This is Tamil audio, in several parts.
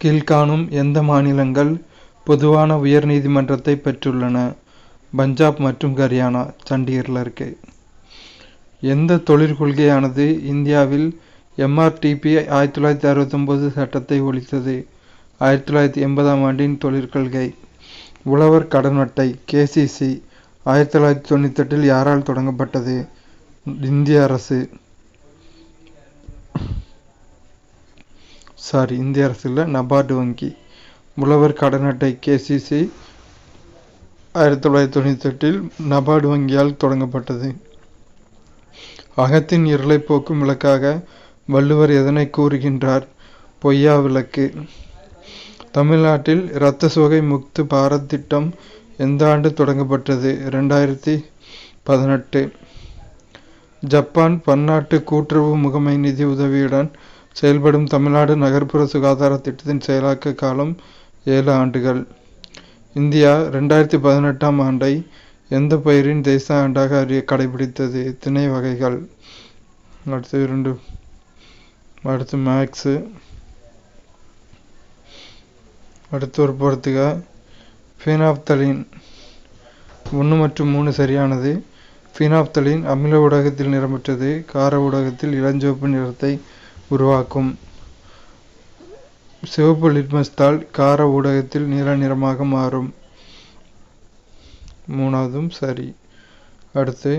கீழ்காணும் எந்த மாநிலங்கள் பொதுவான உயர் நீதிமன்றத்தை பெற்றுள்ளன? பஞ்சாப் மற்றும் ஹரியானா, சண்டிகரில் இருக்கு. எந்த தொழிற்கொள்கையானது இந்தியாவில் MRTP 1969 சட்டத்தை ஒழித்தது? 1980ஆம் ஆண்டின் தொழிற்கொள்கை. உழவர் கடன் அட்டை KCC 1998 யாரால் தொடங்கப்பட்டது? இந்திய அரசு இல்லை, நபார்டு வங்கி. உழவர் கடன் அட்டை KCC 1998 நபார்டு வங்கியால் தொடங்கப்பட்டது. அகத்தின் இருளை போக்கும் விளக்காக வள்ளுவர் எதனை கூறுகின்றார்? பொய்யா விளக்கு. தமிழ்நாட்டில் இரத்த சோகை முக்து பாரத் திட்டம் எந்த ஆண்டு தொடங்கப்பட்டது? 2018. ஜப்பான் பன்னாட்டு கூட்டுறவு முகமை நிதி உதவியுடன் செயல்படும் தமிழ்நாடு நகர்ப்புற சுகாதார திட்டத்தின் செயலாக்க காலம் 7 ஆண்டுகள். இந்தியா 2018ஆம் ஆண்டை எந்த பயிரின் தேச ஆண்டாக கடைபிடித்தது? திணை வகைகள். அடுத்து மேக்ஸு. அடுத்து ஒரு பொறுத்துக. ஃபீனாப்தலீன் 1 மற்றும் 3 சரியானது. ஃபீனாப்தலீன் அமில ஊடகத்தில் நிறமற்றது, கார ஊடகத்தில் இளஞ்சிவப்பு நிறத்தை உருவாக்கும். சிவப்பு லிட்மஸ் தாள் கார ஊடகத்தில் நீல நிறமாக மாறும். 3வதும் சரி. அடுத்து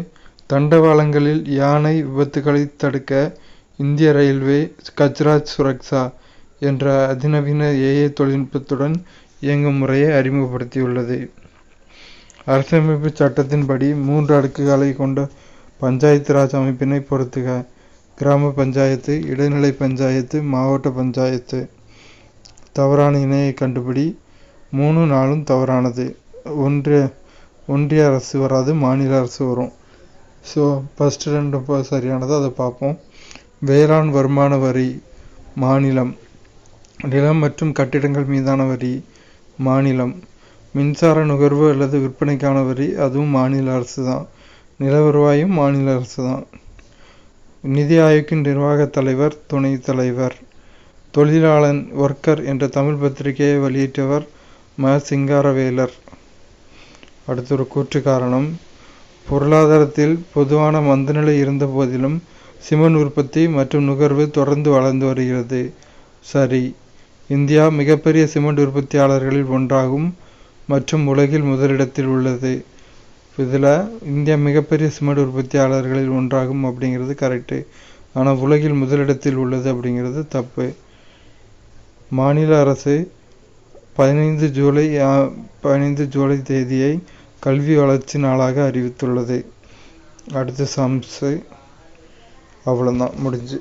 தண்டவாளங்களில் யானை விபத்துகளை தடுக்க இந்திய ரயில்வே கஜ்ராஜ் சுரக்ஷா என்ற அதிநவீன AI தொழில்நுட்பத்துடன் இயங்கும் முறையை அறிமுகப்படுத்தியுள்ளது. அரசியலமைப்பு சட்டத்தின்படி 3 அடுக்குகளை கொண்ட பஞ்சாயத்து ராஜ் அமைப்பினை பொறுத்துக. கிராம பஞ்சாயத்து, இடைநிலை பஞ்சாயத்து, மாவட்ட பஞ்சாயத்து. தவறான இணையை கண்டுபிடி. 3, 4 தவறானது. ஒன்றிய அரசு வராது, மாநில அரசு வரும். ஸோ ஃபஸ்ட்டு 2 சரியானது, அதை பார்ப்போம். வேளாண் வருமான வரி மாநிலம். நிலம் மற்றும் கட்டிடங்கள் மீதான வரி மாநிலம். மின்சார நுகர்வு அல்லது விற்பனைக்கான வரி அதுவும் மாநில அரசு தான். நில வருவாயும் மாநில அரசு தான். நிதி ஆயோக்கின் நிர்வாக தலைவர், துணை தலைவர். தொழிலாளன் ஒர்க்கர் என்ற தமிழ் பத்திரிகையை வெளியிட்டவர் சிங்காரவேலர். அடுத்து ஒரு கூற்று காரணம். பொருளாதாரத்தில் பொதுவான மந்தநிலை இருந்த போதிலும் சிமெண்ட் உற்பத்தி மற்றும் நுகர்வு தொடர்ந்து வளர்ந்து வருகிறது. சரி. இந்தியா மிகப்பெரிய சிமெண்ட் உற்பத்தியாளர்களில் ஒன்றாகும் மற்றும் உலகில் முதலிடத்தில் உள்ளது. இதில் இந்தியா மிகப்பெரிய சிமெண்ட் உற்பத்தியாளர்களில் ஒன்றாகும் அப்படிங்கிறது கரெக்டு. ஆனால் உலகில் முதலிடத்தில் உள்ளது அப்படிங்கிறது தப்பு. மாநில அரசு 15 ஜூலை தேதியை கல்வி வளர்ச்சி நாளாக அறிவித்துள்ளது. அடுத்து சம்ஸு. அவ்வளோதான், முடிஞ்சு.